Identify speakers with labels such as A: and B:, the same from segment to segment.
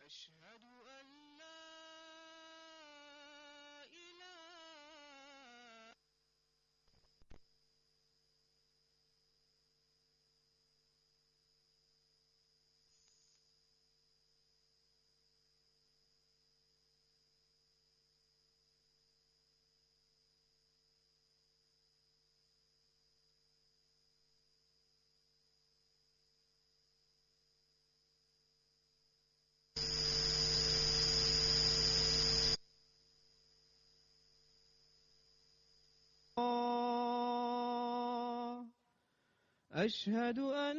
A: أشهد أن لا إله. أشهد أن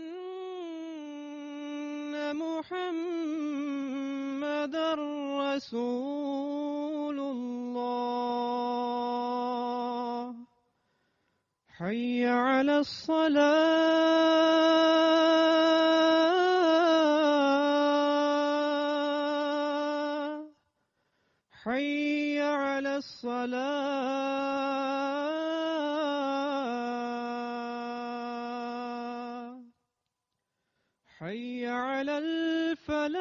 A: محمدًا رسول الله. حي على الصلاة. حي على الصلاة. حي على الفلاح.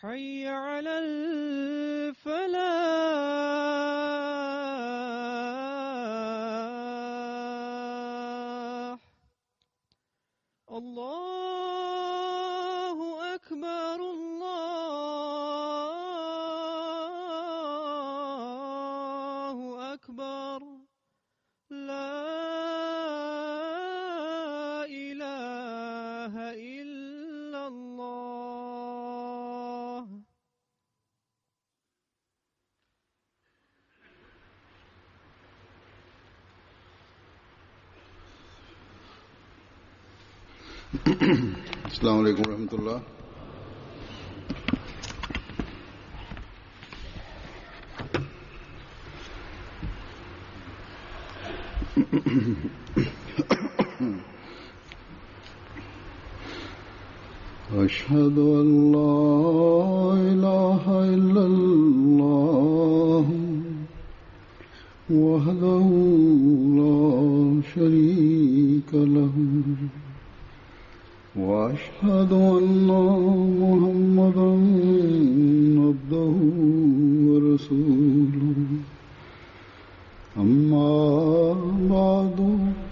A: حي على الفلاح. الله أكبر. الله أكبر. لا إله إلا الله.
B: अस्सलामु अलैकुम रहमतुल्लाह। أشهد أن لا إله إلا الله وحده لا شريك له وأشهد أن محمدًا عبده ورسوله. أما بعد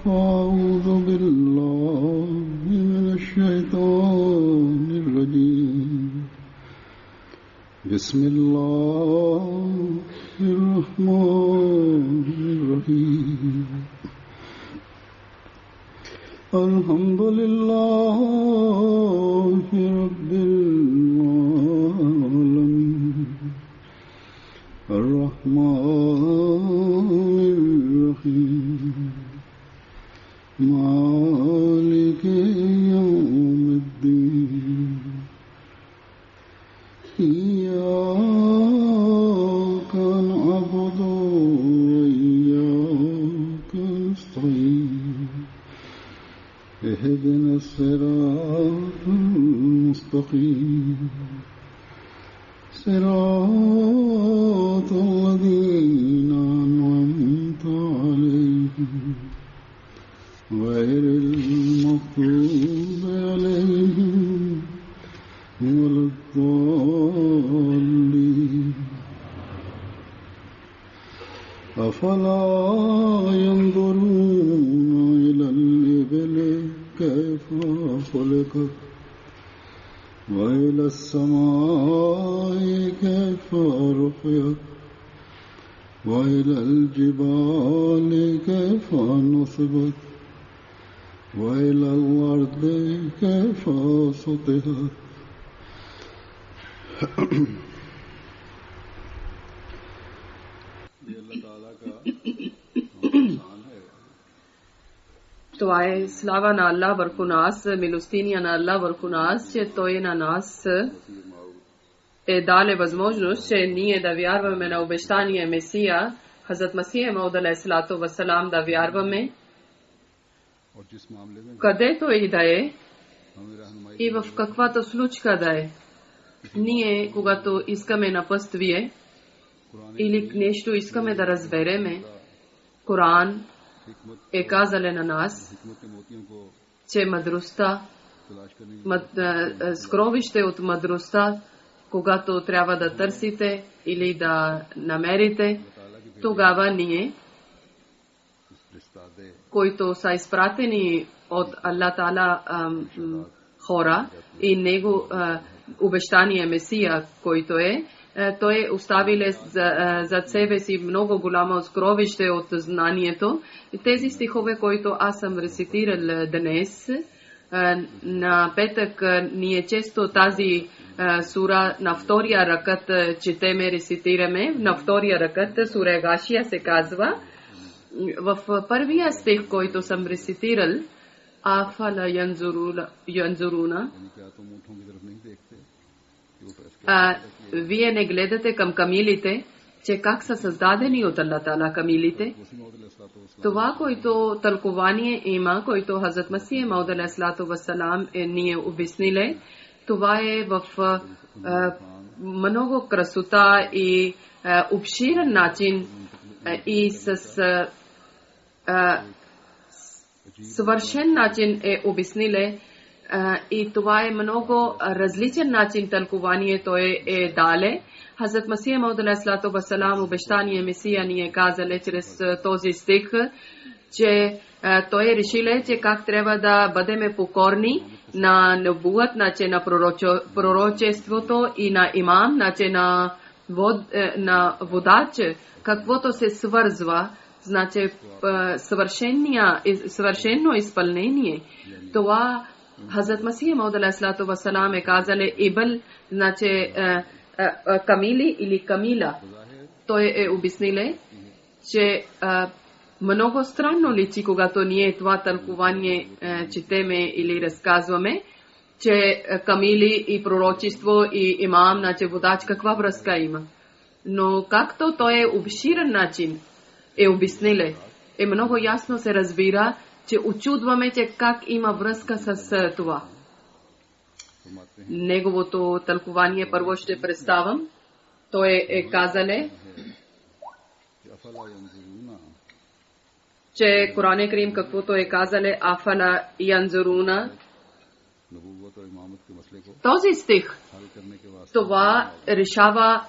B: فأعوذ بالله من الشيطان الرجيم. بسم الله الرحمن الرحيم. الحمد لله رب العالمين. الرحمن الرحيم. مالك يوم الدين. إياك نعبد وإياك نستعين. اهدنا الصراط المستقيم. صراط الذين أنعمت عليهم غير المغضوب عليهم ولا الضالين. أفلا ينظرون إلى الإبل كيف خلقت وإلى السماء كيف رفعت وإلى الجبال كيف نصبت وإلى الأرض كيف سطحت. ये अल्लाह ताला का एहसान है
C: Това е слава на Аллах върху нас, милостиня на Аллах върху нас, че Той на нас е даде възможност, че ние да вярваме на обещания Месия, Хазрат Масия Мауд алейхиссалату вассалам, да вярваме където и да е и в каквато случка да е. Ние, когато искаме напътствие или нещо искаме да разбереме, Коран е казале на нас, че мъдростта, скровище от мъдростта, когато трябва да търсите или да намерите, тогава ние, които са изпратени от Аллах Таала хора и него обещание Месия, който е, той оставиле за себе си много голямо скровище от знанието. И тези стихове, които аз съм рецитирал днес, на петък ние често тази сура на втория ракът четеме, рецитираме. На втория ракът сура Гашия се казва. В първия стих, който съм рецитирал, Афала янзуруна, вие не гледате към камилите, че как са създадени от Аллах Таала камилите. Това, което тълкование има, което Хазрат Масия Мауд алейхиссалату вассалам ни е обясниле, това е в много красота и обширен начин и с съвършен начин е обясниле, и това е много различен начин тълкование той е дале. Хазрат Масия Мауд алейхиссалату вассалам обещание Месия ни е казале чрез този стих, че той е решиле, че как трябва да бъдем покорни на небуат, значи на пророчеството и на имам, значи на водач, каквото се свързва, значи съвършено изпълнение. Това Хазрат Масия Мауд алейхиссалату вассалам е казале ибл, значи камили или камила. Той е обясниле, че много странно личи, когато ние това тълкование четеме или разказваме, че камили и пророчество и имам, значи водач, каква връзка има. Но както той е обширен начин е обясниле, е много ясно се разбира, че очудваме, че как има връзка с това. Неговото тълкование първо ще представям. Той е казале, че Коран Карим каквото е казале Афала янзуруна. Този стих, това решава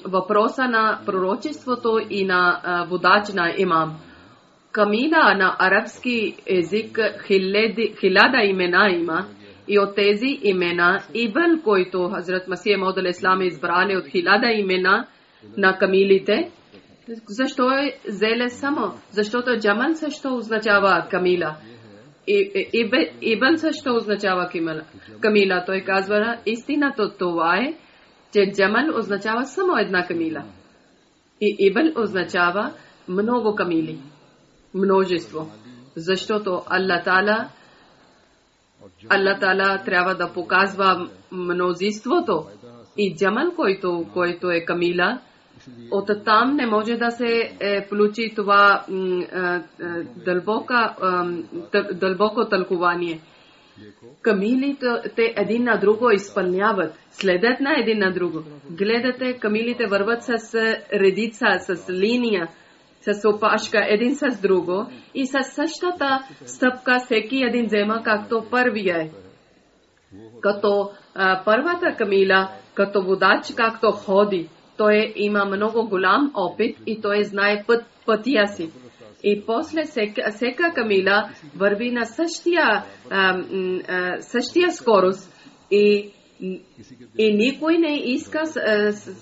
C: въпроса на пророчеството и на водач на имам. Камила на арабски език хиляда имена има и от тези имена Ибн, който Хазрат Масия Мауд алейхиссалам избрали от 1000 имена на камилите. Защо е зеле само? Защото Джамал също означава камила. Ибн също означава камила. Той казва, истината това е, че Джамал означава само една камила. И Ибн означава много камили. Множество. Защото Аллах Таала трябва да показва мнозинството. И Джамал, който е камила, от там не може да се получи това дълбоко тълкование. Камилите един на друго изпълняват, следят на един на друго. Гледате, камилите върват с редица, с линия, с опашка един с друго и с същата стъпка всеки един взема както първия е. Като първата камила, като водач, както ходи, той има много голям опит и той знае пътя си. И после всека камила върви на същия скорост и никой не иска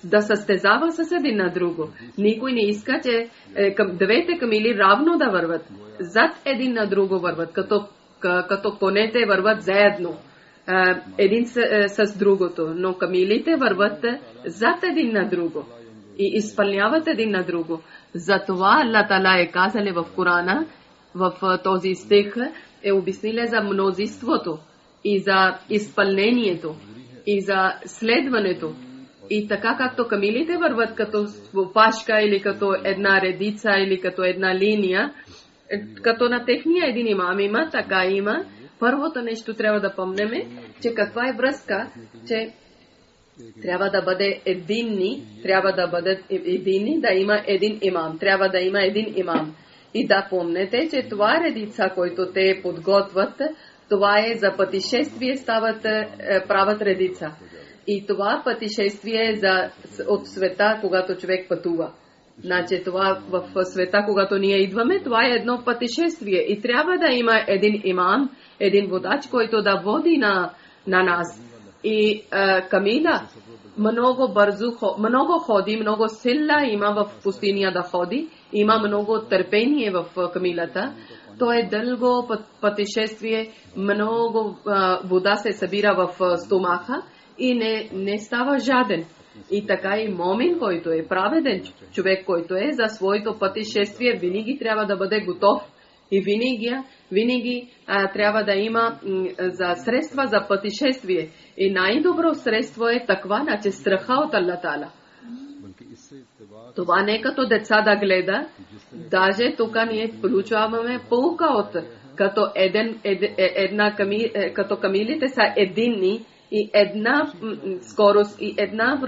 C: да състезава с един на друго. Никой не иска, че двете камили равно да върват. Зад един на друго върват, като конете върват заедно. Един с другото. Но камилите върват зад един на друго. И изпълняват един на друго. Затова Аллах Таала е казал в Корана, в този стих е обяснила за мнозинството и за изпълнението и за следването. И така както камилите върват като опашка или като една редица или като една линия, като на техния един имам има, така има. Първото нещо трябва да помнеме, че каква е връзка, че трябва да бъде единни, да има един имам, трябва да има един имам. И да помнете, че това редица, който те подготвят, това е за пътешествие правят редица. И това пътешествие е от света, когато човек пътува. Значи това в света, когато ние идваме, това е едно пътешествие. И трябва да има един имам, един водач, който да води на нас. И Камила много бързо, много ходи, много сила има в пустиня да ходи. Има много търпение в Камилата. То е дълго пътешествие, много вода се събира в стомаха и не става жаден. И така и момин, който е праведен човек, който е за своето пътешествие, винаги трябва да бъде готов и винаги трябва да има за средства за пътешествие. И най-добро средство е таква, значи страха от Аллах Таала. Това не като деца да гледа, даже тук ние получаваме полука от като камилите са единни и една скорост и една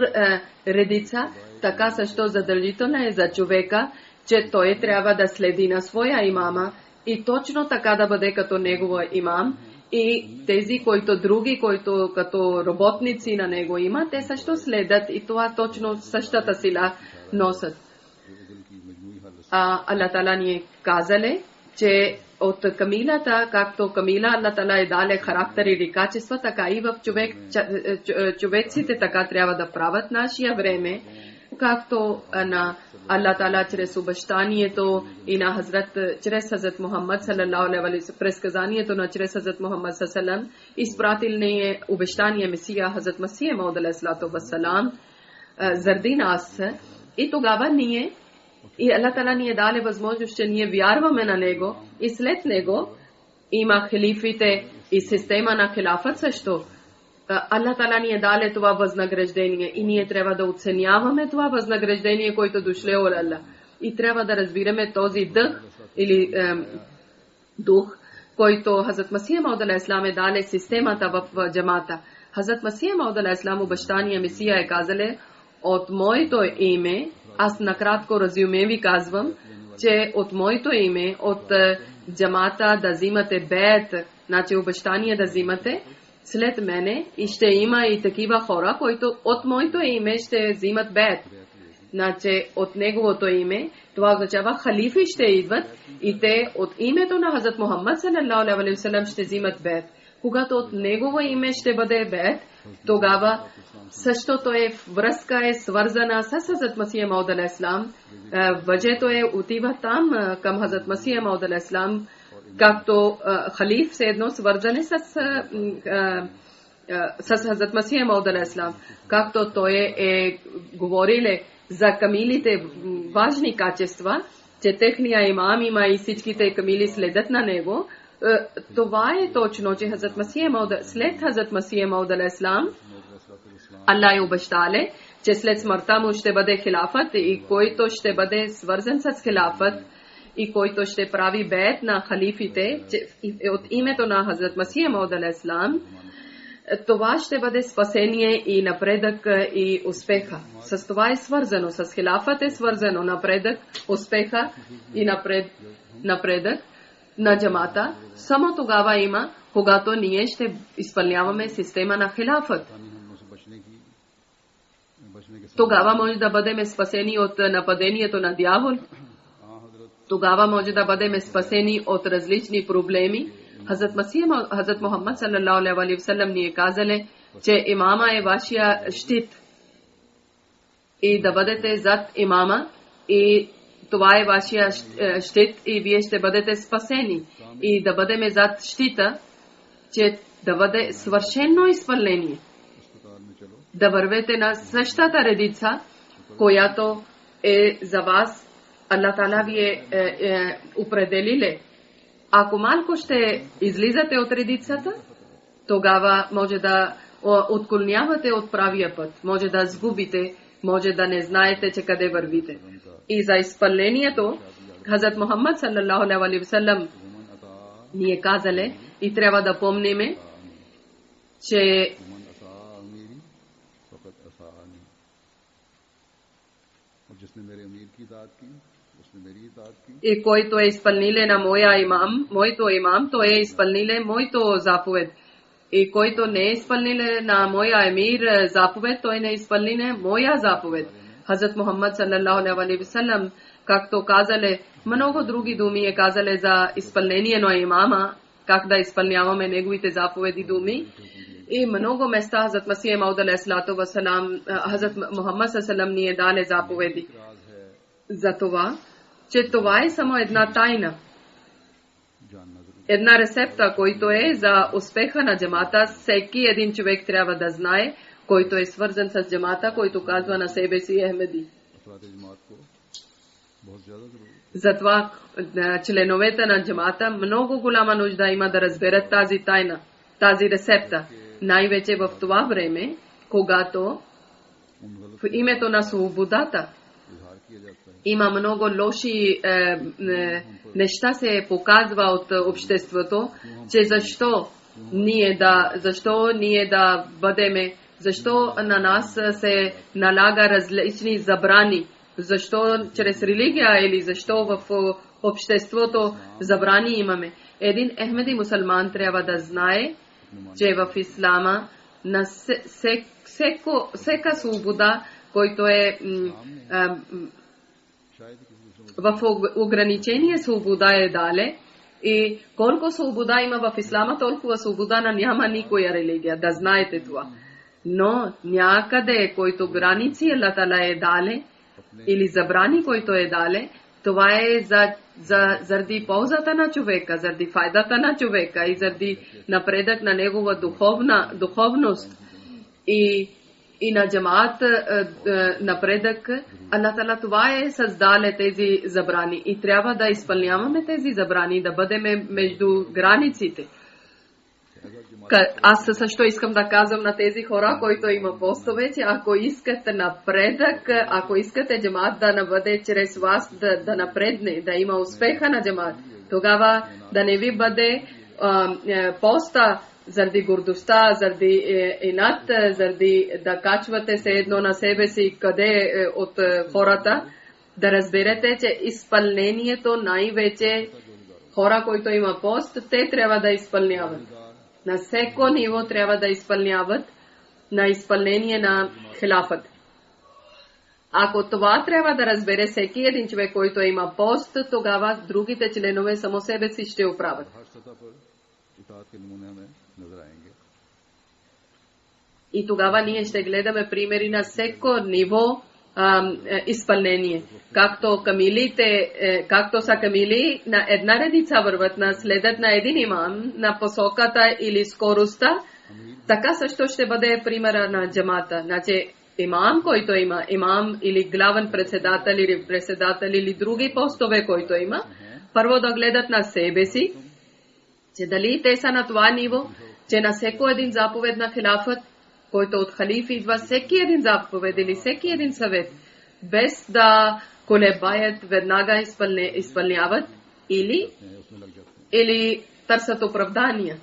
C: редица, така също задължително е за човека, че той трябва да следи на своя имама и точно така да бъде като негова имам. И тези, които като работници на него има, те също следят и това точно същата сила носят. Аллах Таала ни е казале, че от камилата, както камила Аллах Таала е дале характер или качества, така и в човеците така трябва да правят нашия време, както на Аллах Таала чрез обещанието и на чрез Хазрат Мухаммад салалаху алейхи ва саллям, предсказанието на чрез Хазрат Мухаммад салалаху алейхи ва саллям, изпратил ни е обещание Месия Хазрат Масия Мауд алейхиссалату ва салам заради нас. И тогава ние и Аллах Таала ни е дали възможност, че ние вярваме на него и след него има халифите и система на хилафът също. Аллах Таала ни е дали това възнаграждение и ние трябва да оценяваме това възнаграждение, което дошле от Аллах. И трябва да разбираме този дух, който Хазрат Масия Мауд алейхиссалам е дали системата в джамата. Хазрат Масия Мауд алейхиссалам обещания Месия е казале, от моето име, аз накратко резюме ви казвам, че от моето име, от джамата да взимате бед, значи обещание да взимате, след мене и ще има и такива хора, които от моето име ще взимат бед. Значи от неговото име, това означава халифи ще идват и те от името на Хазрат Мухаммад салалаху алейхи ва саллям ще взимат бед. Когато от негово име ще бъде бед, тогава същото е връзка е свързана с Хазрат Масия Мауд алейхиссалам. Въжето е отива там към Хазрат Масия Мауд алейхиссалам, както халиф се едно свързане с Хазрат Масия Мауд алейхиссалам. Както той е говориле за камилите важни качества, че техния имам има и всичките камили следят на него. Това е точно, че след Хазрат Масия Мауд алейхиссалам Аллах е обещале, че след смъртта му ще бъде хилафът и който ще бъде свързан с хилафът и който ще прави бед на халифите от името на Хазрат Масия Мауд алейхиссалам. Това ще бъде спасение и напредък и успеха. С това е свързано, с хилафът е свързано напредък, успеха и напредък на джамата. Само тогава има, когато ние ще изпълняваме система на хилафът. Тогава може да бъдем спасени от нападението на дявол. Тогава може да бъдем спасени от различни проблеми. Хазрат Мухаммад салалаху алейхи ва саллям ни е казале, че имама е вашия щит. И да бъдете зад имама и това е вашия щит и вие ще бъдете спасени. И да бъдем зад щита, че да бъде свършено изпълнение. Да вървете на същата редица, която е за вас. Аллах Таала ви е определиле, ако малко ще излизате от редицата, тогава може да отклонявате от правия път, може да сгубите, може да не знаете, че къде вървите. И за изпълнението, Хазрат Мухаммад саллаллаху алейхи ва саллям ни е казали и трябва да помниме, че и който е изпълниле на моето имам, той е изпълниле моето заповед. И който не е изпълниле на моя емир заповед, той не е изпълниле моя заповед. Хазрат Мухаммад саллаллаху алейхи ва саллям, както казале, много други думи е казале за изпълнение на имама, как да изпълняваме неговите заповеди думи. И много места Хазрат Масих Мауд алейхиссалату ва салам, Хазрат Мухаммад саллаллаху ни е дали заповеди. За това, че това е само една тайна. Една рецепта, който е за успеха на джамата, всеки един човек трябва да знае, който е свързан с джамата, който казва на себе си Ахмеди. Затова членовете на джамата много голяма нужда има да разберат тази тайна, тази рецепта. Най-вече в това време, когато в името на свободата има много лоши неща се показва от обществото, че защо ние да бъдеме, защо на нас се налага различни забрани, защо чрез религия или защо в обществото забрани имаме. Един Ахмеди мусулман трябва да знае, че в ислама на всека свобода, който е в ограничение свобода е дале, и колко свобода има в ислама, толкова свобода няма никоя религия, да знаете това. Но някъде, който граници Аллах Таала е дале, или забрани, който е дале, това е заради ползата на човека, заради файдата на човека и заради напредък на негова духовност и на джамаат напредък. Аллах Таала това е създале тези забрани и трябва да изпълняваме тези забрани, да бъдем между границите. Аз също искам да казвам на тези хора, които има постове, че ако искате напредък, ако искате джамаат да бъде чрез вас да напредне, да има успеха на джамаат, тогава да не ви бъде поста заради гордостта, заради инат, заради да качвате се едно на себе си къде от хората, да разберете, че изпълнението най-вече хора, които има пост, те трябва да изпълняват. На всеко ниво трябва да изпълняват на изпълнение на хилафът. Ако това трябва да разбере всеки един човек, който има пост, тогава другите членове само себе си ще оправят. И тогава ние ще гледаме примери на всеко ниво изпълнение. Както са камили на една редица върват, следят на един имам, на посоката или скоростта, така също ще бъде примера на джамата. Значи имам, който има, имам или главен председател или други постове, който има, първо да гледат на себе си, че дали те са на това ниво, че на всеко един заповед на хилафът, който от халиф идва, всеки един заповед или всеки един съвет, без да колебаят, веднага изпълняват или търсят оправдания.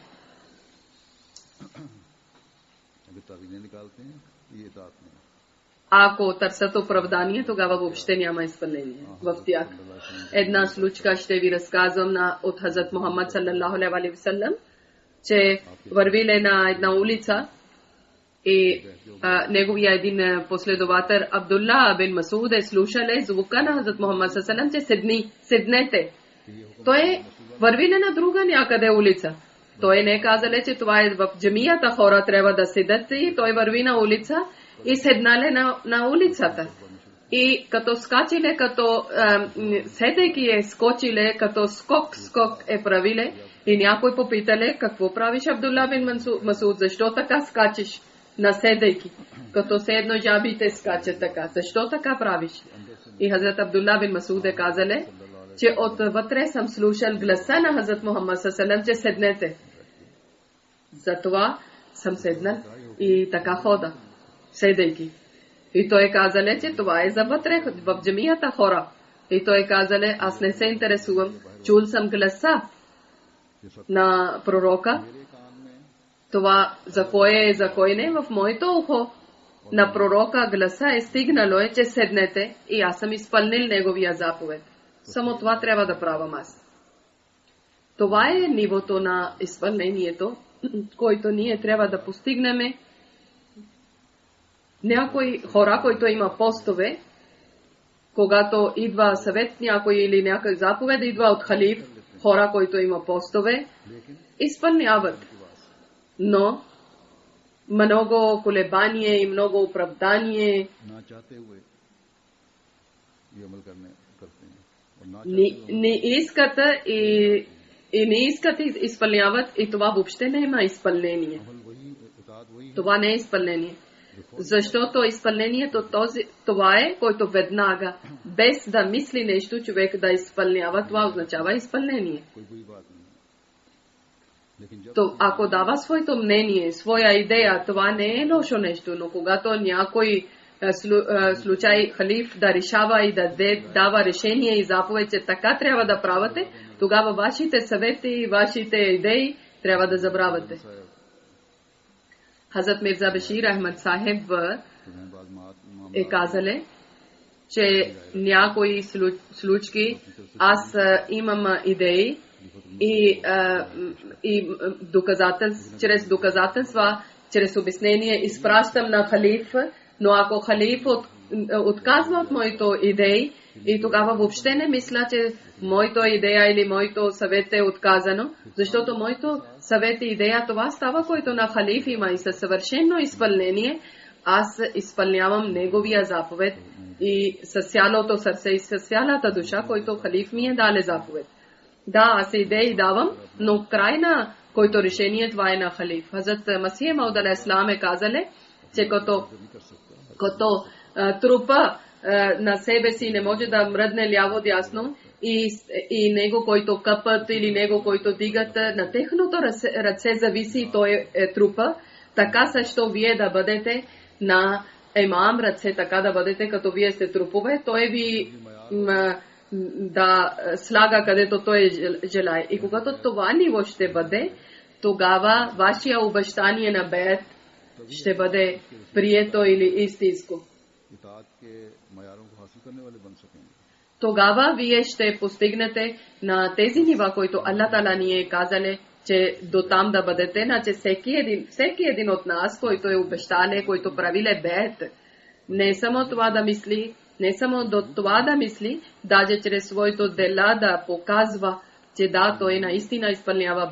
C: Ако търсят оправдание, тогава въобще няма изпълнение в тях. Една случка ще ви разказвам от Хазрат Мухаммад саллаллаху алейхи ва саллям, че вървили на една улица и неговия един последовател Абдулла бин Масуд е слушале звука на Хазрат Мухаммад саллаллаху алейхи ва саллям, че седнете. Той вървили на друга някъде улица. Той не казале, че това е в джамията, хора трябва да седат, и той върви на улица и седнале на улицата. И като скачиле, като седейки е скочиле, като скок е правиле, и някой попитале, какво правиш, Абдулла бин Масуд, защо така скачиш на седейки, като седно жабите скачат така, защо така правиш? И Хазрат Абдулла бин Масуд е казале, че отвътре съм слушал гласа на Хазрат Мухаммад ﷺ, че седнете. Затова съм седнал и така хода, седейки. И той казале, че това е за вътре в джамията хора. И той казале, аз не се интересувам. Чул съм гласа на пророка. Това за кой не в моето ухо. На пророка гласа е стигнало, че седнете и аз съм изпълнил неговия заповед. Само това трябва да правам аз. Това е нивото на изпълнението, който ние трябва да постигнем. Някои хора, които има постове, когато идва съвет някой или някой заповед, идва от халиф, хора, които има постове, изпълняват. Но много колебание и много оправдание не искат и не искат изпълняват и това въобще не има изпълнение. Това не е изпълнение. Защото изпълнението това е, който веднага, без да мисли нещо, човек да изпълнява, това означава изпълнение. То, ако дава своето мнение, своя идея, това не е лошо нещо, но когато някой случай халиф да решава и да дава решение и заповед, че така трябва да правите, тогава вашите съвети и вашите идеи трябва да забравяте. Хазрат Мирза Башир Ахмад Сахеб е казале, че някои случки аз имам идеи и чрез доказателства, чрез обяснение изпращам на халиф, но ако халиф отказва от моите идеи, и тогава въобще не мисля, че моята идея или моето съвет е отказано, защото моето съвет и идея това става, който на халиф има и със съвършено изпълнение, аз изпълнявам неговия заповед и с цялото сърце и с цялата душа, който халиф ми е дали заповед. Да, аз идеи давам, но край на който решение това е на халиф. Хазрат Масих Мауд алейхиссалам е казале, че като трупа на себе си не може да мръдне ляво-дясно и него, който къпат или него, който дигат, на техното ръце зависи и той е трупа, така също вие да бъдете на имам ръце, така да бъдете като вие сте трупове, той ви да слага където той желае. И когато това ниво ще бъде, тогава вашия обещание на бед ще бъде прието или истинско. Тогава вие ще постигнете на тези нива, които Аллах Таала ни е казали, че до там да бъдете, значи всеки един от нас, който е обещале, който правиле бед, не само това да мисли, не само до това да мисли, даже чрез своето дела да показва, че да, той наистина изпълнява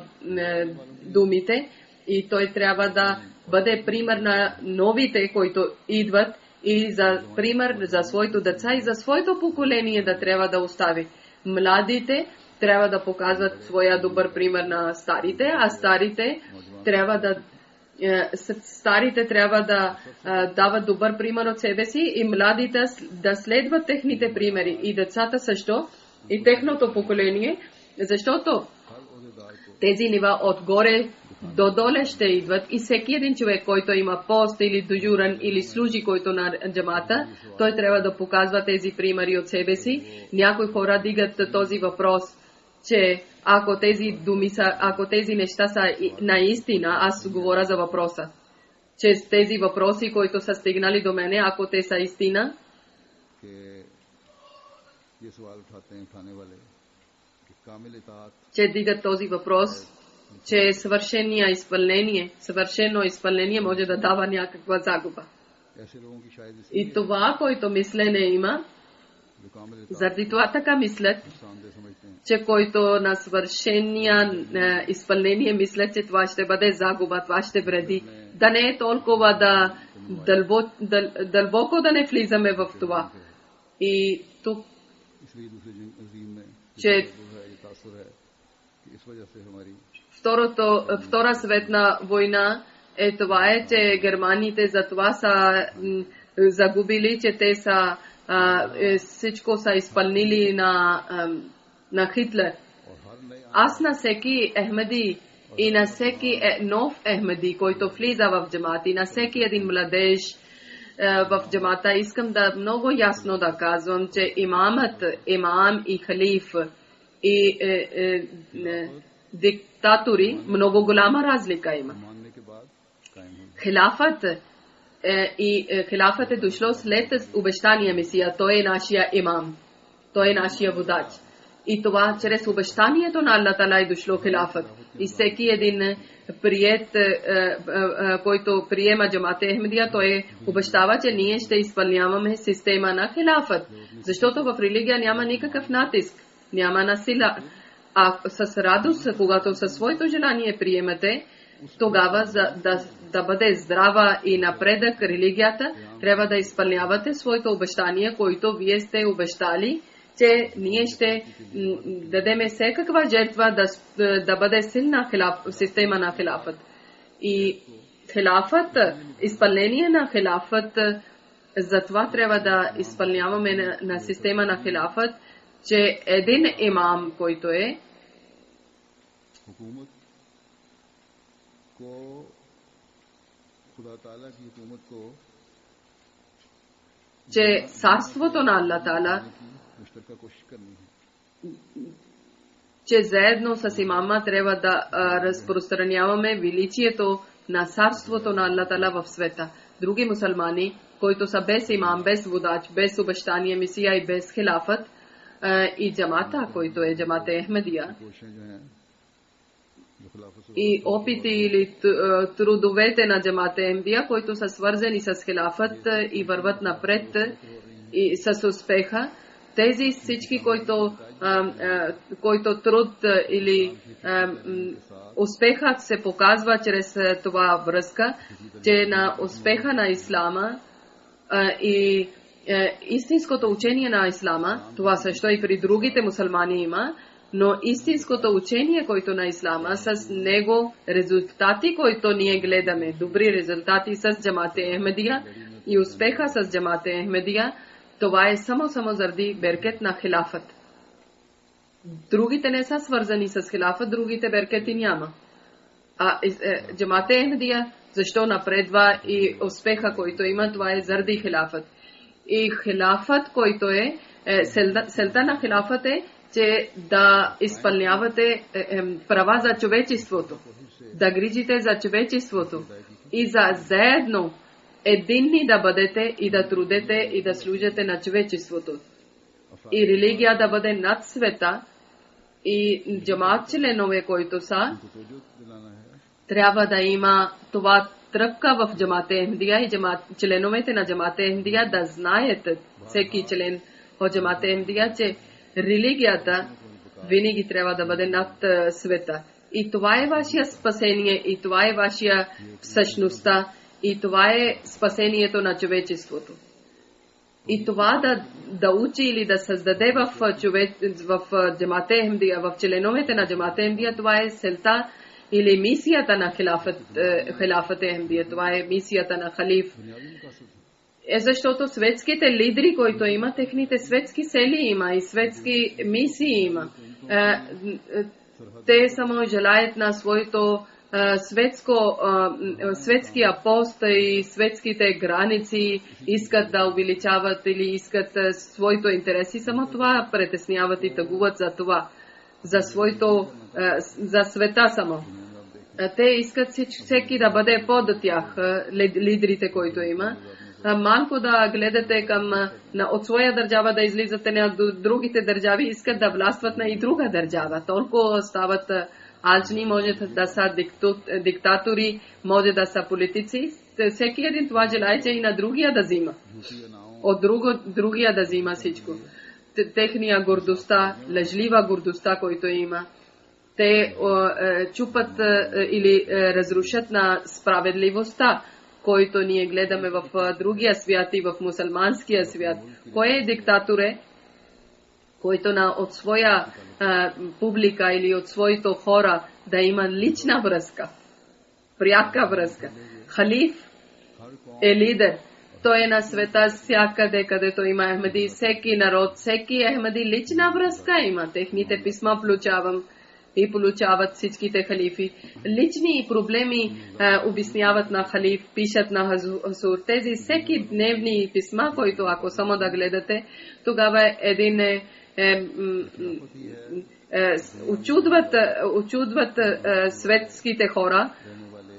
C: думите и той трябва да бъде пример на новите, които идват и за пример за своето деца и за своето поколение да трябва да остави. Младите трябва да показват своя добър пример на старите, а старите трябва да дават добър пример от себе си и младите да следват техните примери и децата също и техното поколение, защото тези нива отгоре до доле ще идват и всеки един човек, който има пост или дежурен или служи, който на джамата, той трябва да показва тези примери от себе си. Някои хора дигат този въпрос, че ако тези неща са наистина, аз говоря за въпроса, че тези въпроси, които са стигнали до мене, ако те са истина, че дигат този въпрос, че съвършено изпълнение може да дава някаква загуба. И това, което мислене има, заради това така мислят, че който на свършения изпълнение мислят, че това ще бъде загуба, това ще вреди. Да не е толкова дълбоко да не влизаме в това. И тук, че Втора светна война е това, че германите за това са загубили, че те са всичко са изпълнили на на Хитлер. Аз на всеки Ахмеди и на всеки нов Ахмеди, който влиза в джамат, и на всеки един младеж в джамата, искам да много ясно да казвам, че имам и халиф и диктатори, много голяма разлика има. Хилафът е дошло след обещания Месия. Той е нашия имам. Той е нашия водач. И това чрез обещанието на Аллах Таала е дошло хилафът. И всеки един който приема джамат Ахмедия, той обещава, че ние ще изпълняваме система на хилафът. Защото в религия няма никакъв натиск, няма насила. А с радост, когато със своето желание приемете, тогава да бъде здрава и напредък религията, трябва да изпълнявате своето обещание, което вие сте обещали, че ние ще дадем всякаква жертва да бъде силна система на хилафът. И хилафът, изпълнение на хилафът, затова трябва да изпълняваме на система на хилафът, че един имам, който е че царството на Аллах Таала, че заедно с имама трябва да разпространяваме величието на царството на Аллах Таала в света. Други мусулмани, които са без имам, без водач, без обещание Месия и без хилафът, и джамата, който е джамат Ахмедия, и опити или трудовете на джамат Ахмедия, които са свързани с хилафът и върват напред и с успеха, тези всички, който труд или успехът се показва чрез това връзка, че на успеха на ислама и истинското учение на ислама, това също и при другите мусулмани има, но истинското учение, което на ислама, с него резултати, които ние гледаме, добри резултати с джамат Ахмедия и успеха с джамат Ахмедия, това е само заради беркет на хилафът. Другите не са свързани с хилафът, другите беркети няма. А джамат Ахмедия защо напредва и успеха, който има, това е заради хилафът. И хилафът, който е, целта на хилафът е, че да изпълнявате права за човечеството, да грижите за човечеството и за заедно единни да бъдете и да трудете и да служите на човечеството. И религия да бъде над света и джамат членове, които са, трябва да има това тръпка в джамат Ахмедия и членовете на джамат Ахмедия да знаят, всеки член от джамат Ахмедия, че религията винаги трябва да бъде над света. И това е вашия спасение, и това е вашия същността, и това е спасението на човечеството. И това да учи или да създаде в джамат Ахмедия, в членовете на джамат Ахмедия, това е целта или мисията на хилафът Ахмедия, това е мисията на халиф. Защото светските лидери, които има, техните светски цели има и светски мисии има. Те само желаят на своето светския пост и светските граници, искат да увеличават или искат своето интереси. Само това притесняват и тъгуват за това. За света само. Те искат всеки да бъде под тях, лидерите, които има. Малко да гледате от своя държава да излизате на другите държави, искат да властват на и друга държава. Толкова стават алчни, може да са диктатори, може да са политици. Всеки един това желае, че и на другия да взима. От другия да взима всичко. Техния гордостта, лъжлива гордостта, който има. Те чупат или разрушат на справедливостта, който ние гледаме в другия свят и в мусулманския свят. Кой е диктатор е, който от своя публика или от своите хора да има лична връзка, пряка връзка. Халиф е лидер, Той е на света всякъде, където има Ахмеди, всеки народ, всеки Ахмеди лична връзка има. Техните писма получавам и получават всичките халифи. Лични проблеми обясняват на халиф, пишат на Хазур. Тези всеки дневни писма, които ако само да гледате, тогава един очудват светските хора,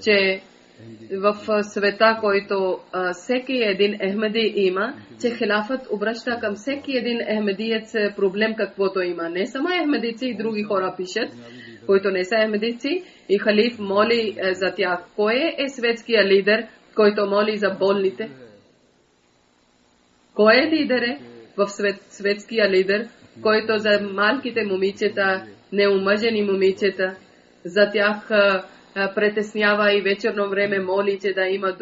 C: че в света, който всеки един Ахмеди има, че хилафът обръща към всеки един ахмедиец проблем каквото има. Не само ахмедици и други хора пишат, които не са ахмедици, и халиф моли за тях. Кой е светския лидер, който моли за болните? Кой е лидер в светския лидер, който за малките момичета, неумъжени момичета, за тях притеснява и вечерно време моли, че да има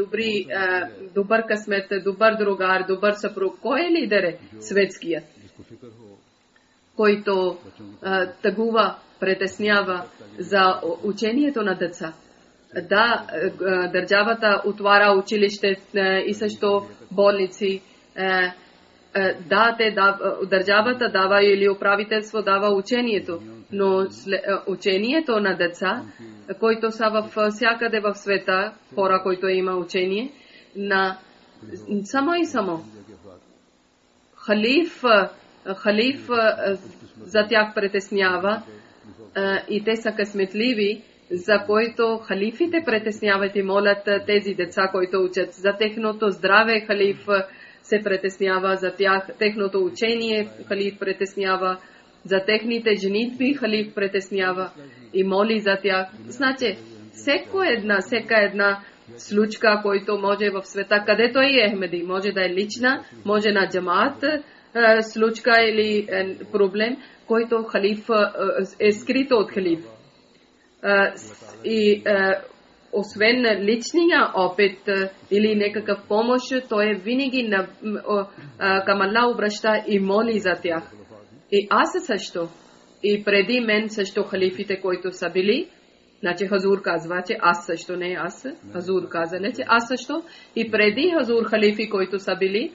C: добър късмет, добър другар, добър съпруг? Кой е лидер? Светският, който тъгува, притеснява за учението на деца. Да, държавата отваря училище и също болници. Да, държавата дава или управителство дава учението, но учението на деца, които са във всякъде в света, хора, които има учение, на само и само халиф за тях притеснява и те са късметливи, за които халифите притесняват и молят тези деца, които учат. За техното здраве халиф се притеснява, за техното учение халиф притеснява, за техните женитби халиф притеснява и моли за тях. Значи, всяка една случка, който може в света, където е Ахмеди, може да е лична, може на джамаат случка или проблем, който халиф е скрито от халиф. И освен личния опит или някакъв помощ, той винаги към Аллах обръща и моли за тях. И аз също, и преди мен също халифите, които са били, значи Хазур казва, че аз също, не аз, Хазур каза, че аз също, и преди Хазур халифи, които са били,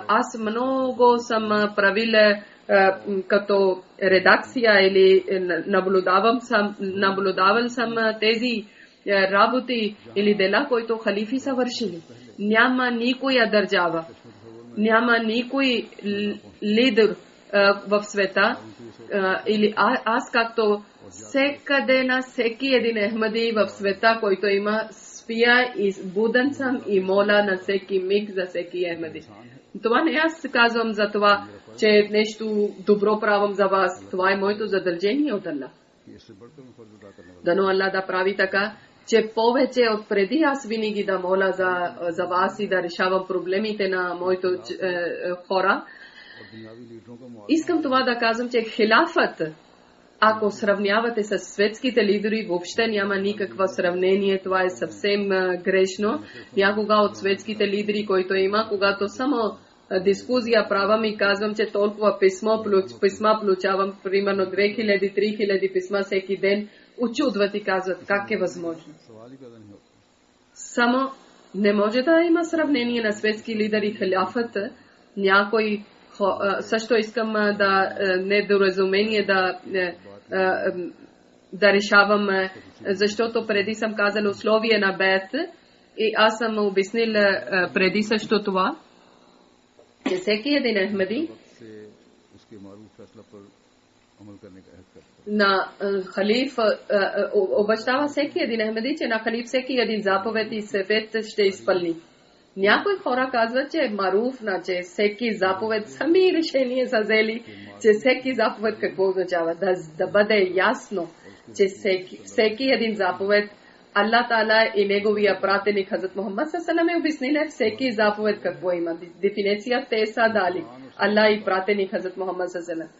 C: аз много съм правил като редакция или наблюдавал съм тези работи или дела, които халифи са вършили. Няма никоя държава, няма никой лидер в света, или аз както всекъде на всеки един Ахмеди в света, който има, спия и буден съм и моля на всеки миг за всеки Ахмеди. Това не аз казвам за това, че нещо добро правам за вас. Това е моето задължение от Аллах. Дано Аллах да прави така, че повече от преди аз винаги да моля за вас и да решавам проблемите на моите хора. Искам това да казвам, че хилафът, ако сравнявате с светските лидери, въобще няма никакво сравнение. Това е съвсем грешно. Някога от светските лидери, които има, когато само дискусия правам и казвам, че толкова писма получавам, примерно 2000-3000 писма всеки ден, учудват и казват как е възможно. Само не може да има сравнение на светски лидери и хилафът. Някой също искам да недоразумение да решавам, защото преди съм казал условия на бейт и аз съм обяснил преди също това, че всеки един Ахмеди на халиф обещава всеки един Ахмеди, че на халиф всеки един заповед и съвет ще изпълни. Някои хора казват, че е маруф, че всеки заповед сами решение са взели, че всеки заповед какво означава. Да бъде ясно, че всеки един заповед Аллах Таала и неговия пратеник Хазрат Мухаммад саллаллаху алейхи обяснили всеки заповед какво има. Дефиниция те са дали. Аллах и пратеник Хазрат Мухаммад саллаллаху алейхи.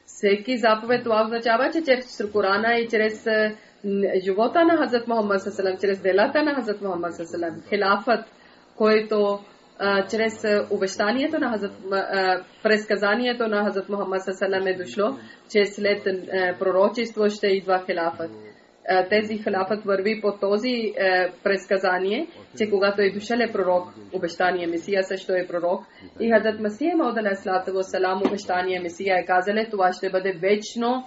C: Всеки заповед това означава, че чрез Корана и чрез живота на Хазрат Мухаммад саллаллаху алейхи, чрез делата на Хазрат Мухаммад саллаллаху алейхи, хилафът, който чрез обещанието на Хазрат, предсказанието на Хазрат Мухаммад саллаллаху алейхи е дошло, че след пророчество ще идва хилафът. тези халафът върви по този предсказание, че когато е дошъл е пророк, обещания Месия също е пророк, и Хазрат Масия Мауд алейхиссалату вассалам, обещания Месия е казале, това ще бъде вечно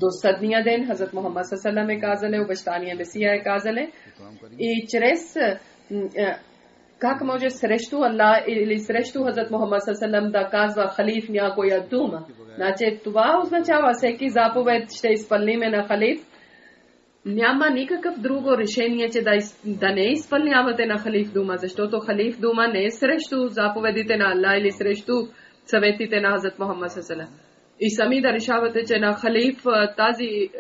C: до съдния ден. Хазрат Мухаммад саллаллаху е казале, обещания Месия е казале, и чрез как може срещу Аллах или срещу Хазрат Мухаммад саллаллаху да казва халиф някоя дума. Значи това означава всеки заповед ще изпълниме на халиф. Няма никакъв друго решение, че да не изпълнявате на халиф дума, защото халиф дума не е срещу заповедите на Аллах или срещу съветите на Хазрат Мухаммад саллаллаху. И сами да решавате, че на халиф тази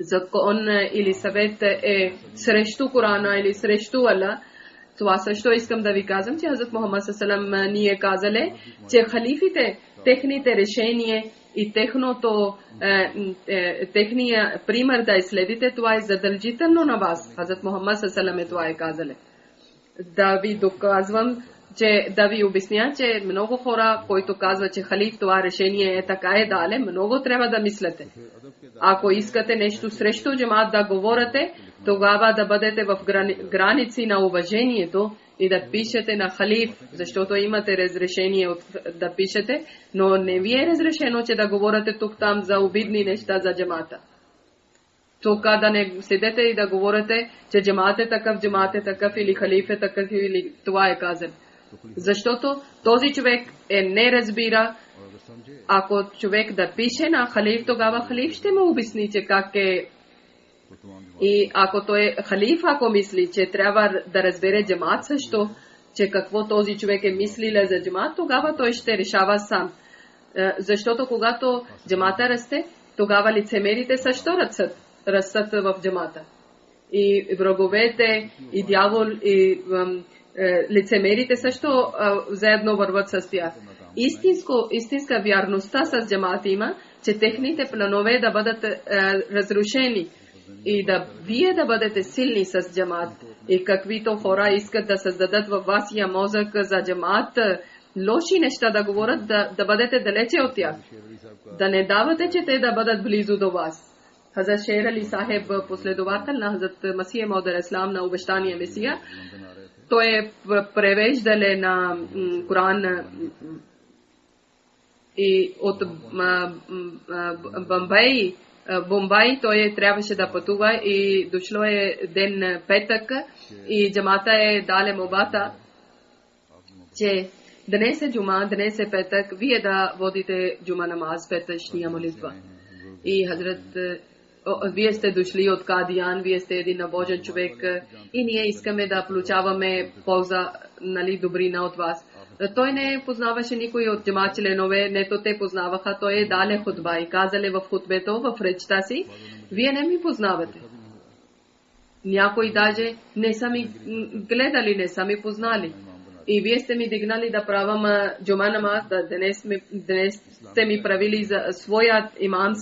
C: закон или съвет е срещу Корана или срещу Аллах. Това също искам да ви казвам, че Хазрат Мухаммад саллаллаху ни е казале, че халифите, техните решения и техния пример да изследите, това е задължително на вас. Хазрат Мухаммад саллаллаху това е казале. Да ви доказвам, че да ви обясня, че много хора, които казват, че халиф това решение е така е дале, много трябва да мислите. Ако искате нещо срещу джамат да говорите, тогава да бъдете в граници на уважението и да пишете на халиф, защото имате разрешение да пишете, но не ви е разрешено, че да говорите тук там за обидни неща за джамата. Тук да не седете и да говорите, че джамат е такъв или халиф е такъв или това е казан. Защото този човек не разбира. Ако човек да пише на халиф, тогава халиф ще му обясни, че как е. И ако той е халиф, ако мисли, че трябва да разбере джамат също, че какво този човек е мислил за джамат, тогава той ще решава сам. Защото когато джамата расте, тогава лицемерите също растат в джамата. И враговете, и дявол, и лицемерите също заедно върват с тях. Истинска вярността с джамата има, че техните планове да бъдат разрушени и да вие да бъдете силни с джамат. И каквито хора искат да създадат във вашия мозък за джамат лоши неща да говорят, да бъдете далече от тях. Да не давате, че те да бъдат близо до вас. Хазрат Шер Али Сахеб, последовател на Хазрат Масия Мауд алейхиссалам, на обещания Месия, той е превеждале на Коран и от Бомбай той трябваше да пътува и дошло е ден петък и джамата е дале мобата, че днес е джума, днес е петък, вие да водите джума намаз, петъчния молитва. И Хазрат, вие сте дошли от Кадиян, вие сте един набожен човек и ние искаме да получаваме полза, нали, добрина от вас. Той не познаваше никой от джамат членове, нето те познаваха, той е дале хутба и казале в хутбето, в речта си, вие не ми познавате. Някои даже не са ми гледали, не са ми познали. И вие сте ми дигнали да правам джума намаз, днес сте ми правили за своят имам,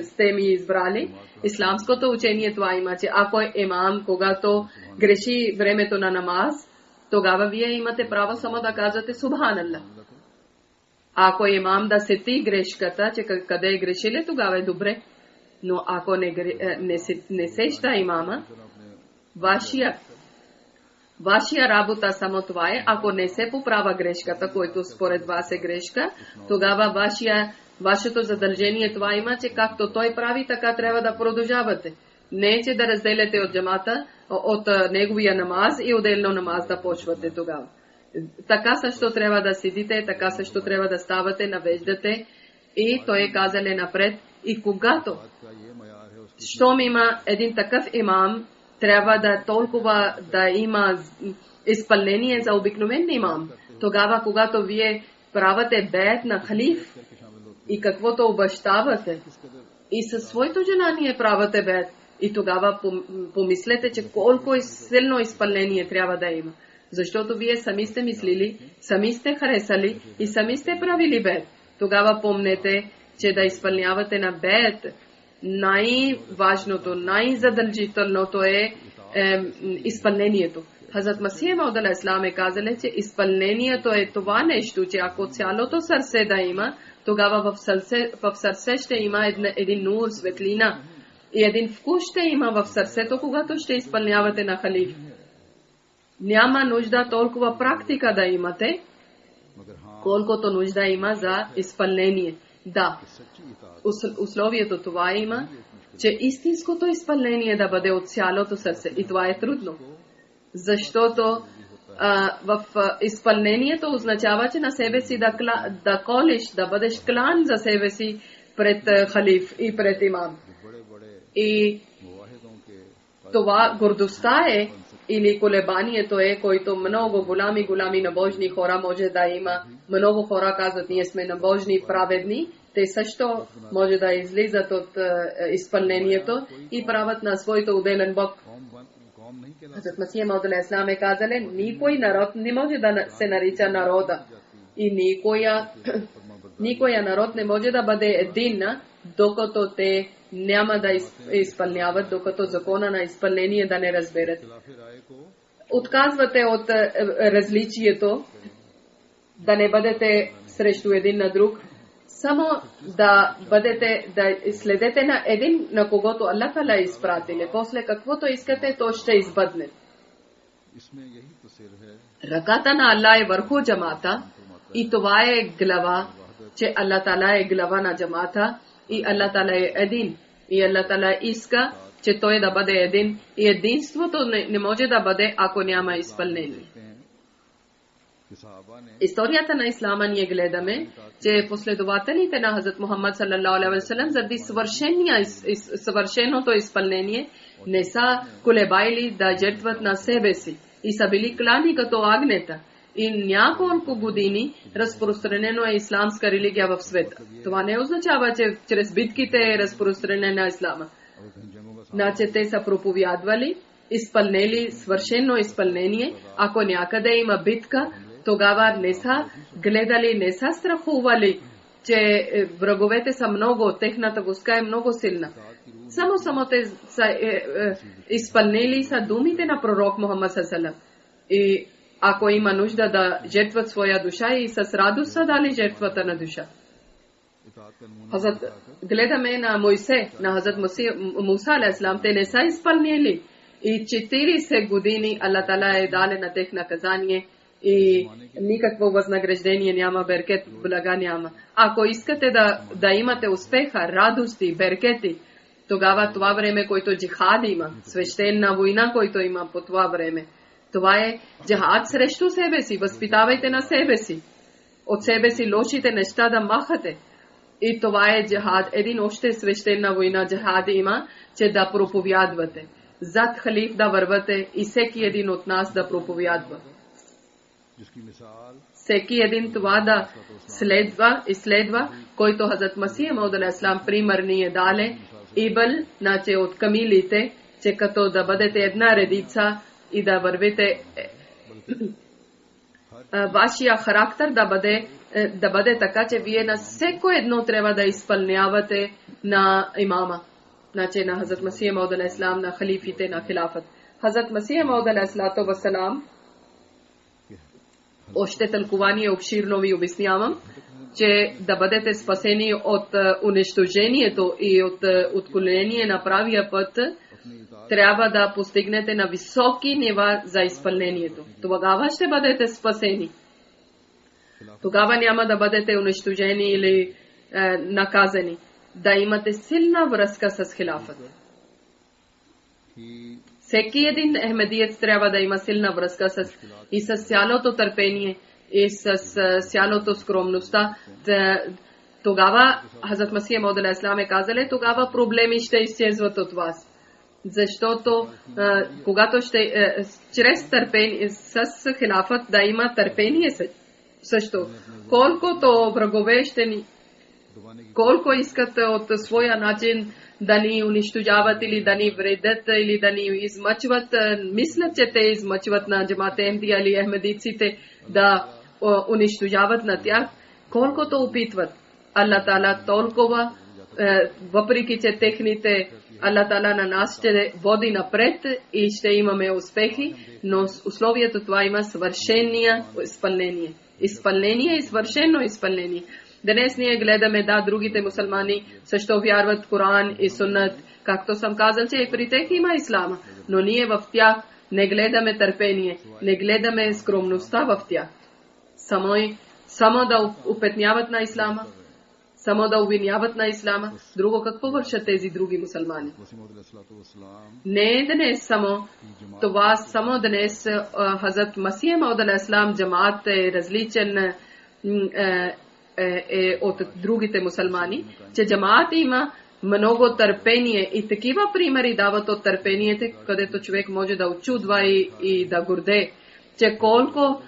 C: сте ми избрали. Исламското учение това има, че ако е имам, когато греши времето на намаз, тогава вие имате право само да казвате Субханаллах. Ако имам да сети грешката, че къде е грешили, тогава е добре. Но ако не сеща имама, вашия работа само това е, ако не се поправя грешката, който според вас е грешка, тогава вашето задължение това има, че както той прави, така трябва да продължавате. Не че да разделяте от джамата, от неговия намаз и отделно намаз да почвате тогава. Така също трябва да седите, така също трябва да ставате, навеждате. И той е казале напред. И когато, щом има един такъв имам, трябва да толкова да има изпълнение за обикновен имам. Тогава, когато вие правите бед на халиф и каквото обещавате, и със своето желание правите бед, и тогава помислете, че колко силно изпълнение трябва да има. Защото вие сами сте мислили, сами сте харесали и сами сте правили бед. Тогава помнете, че да изпълнявате на бед. Най-важното, най-задължителното е изпълнението. Хазрат Масия Мауд алейхиссалам е казале, че изпълнението е това нещо, че ако цялото сърце да има, тогава в сърце ще има един нур, светлина. И един вкус ще има в сърцето, когато ще изпълнявате на халиф. Няма нужда толкова практика да имате, колкото нужда има за изпълнение. Да, условието това има, че истинското изпълнение да бъде от цялото сърце. И това е трудно. Защото в изпълнението означава, че на себе си да колиш, да бъдеш клан за себе си пред халиф и пред имам. И това гордостта е, или колебанието е, който много голями набожни хора може да има. Много хора казват, ние сме набожни, праведни. Те също може да излизат от изпълнението и правят на своето отделен Бог. Хазрат Масих Мауд алейхи салам е казали, никой народ не може да се нарича народа. И никоя народ не може да бъде единна, докато те няма да изпълняват, докато закона на изпълнение да не разберат. Отказвате от различието, да не бъдете срещу един на друг, само да следете на един, на когото Аллах Тала е изпратили. После каквото искате, то ще избъдне. Ръката на Аллах е върху джамата и това е глава, че Аллах Тала е глава на джамата и Аллах Тала е един. И Аллах Тала иска, че той да бъде един. И единството не може да бъде, ако няма изпълнение. Историята на Ислама ние гледаме, че последователите на Хазрат Мухаммад саллалаху алейхи ва саллям заради съвършеното изпълнение не са колебали да жертват на себе си и са били клани като агнета. И няколко години разпространено е исламска религия в света. Това не означава, че чрез битките е разпространена ислама. Значи те са проповядвали, изпълнели свършено изпълнение. Ако някъде има битка, тогава не са гледали, не са страхували, че враговете са много, техната войска е много силна. Само те са изпълнели са думите на пророк Мухаммад саллалаху. И ако има нужда да жертват своя душа и с радост са дали жертвата на душа. Гледаме на Мойсе, на Хазрат Муса алейхи салам, те не са изпълнили. И 40 години Аллах Тала е дали на тех наказание и никакво възнаграждение няма, беркет, блага няма. Ако искате да имате успеха, радости, беркети, тогава това време, който джихад има, свещена война, който има по това време, това е джихад срещу себе си. Възпитавайте на себе си. От себе си лошите неща да махате. И това е джихад. Един още свещена война джихад има, че да проповядвате. Зад халиф да вървате и всеки един от нас да проповядва. Всеки един това да изследва, който Хазрат Масих Мауд алейхи салам пример ни е дале. Ибъл, значи от камилите, че като да бъдете една редица и да вървите вашия характер да бъде така, че вие на всеко едно трябва да изпълнявате на имама. Значи на Хазрат Масих Мауд алейхи салам, на халифите на хилафът. Хазрат Масих Мауд алейхи салам, още тълкование обширно ви обяснявам, че да бъдете спасени от унищожението и от отклонение на правия път, трябва да постигнете на високи нива за изпълнението. Тогава ще бъдете спасени. Тогава няма да бъдете унищожени или наказани. Да имате силна връзка с хилафът. Всеки един ахмедиец трябва да има силна връзка и с цялото търпение и с цялото скромността. Тогава Хазрат Масих Мауд алейхи салам е казали, тогава проблеми ще изчезват от вас. Защото когато чрез търпение с хилафът да има търпение също. Колкото врагове ще ни, колко искат от своя начин да ни унищожават или да ни вредят или да ни измъчват, мислят, че те измъчват на джамат Ахмадия или ахмедиците да унищожават на тях, колкото опитват. Аллах Тала толкова, въпреки че техните Аллах Тала на нас ще води напред и ще имаме успехи, но условието това има свършение изпълнение. Изпълнение и свършено изпълнение. Днес ние гледаме другите мусулмани също вярват в Коран и Суннат, както съм казал, че и при тях има ислама, но ние в тях не гледаме търпение, не гледаме скромността в тях. Само да упетняват на ислама, само да обвиняват на ислама. Друго какво вършат тези други мусулмани? Не е днес само това, само днес Хазрат Масих Мауд алейхиссалам джамаат е различен от другите мусулмани, че джамаат има много търпение и такива примери дават от търпението, където човек може да очудва и да горде, че колко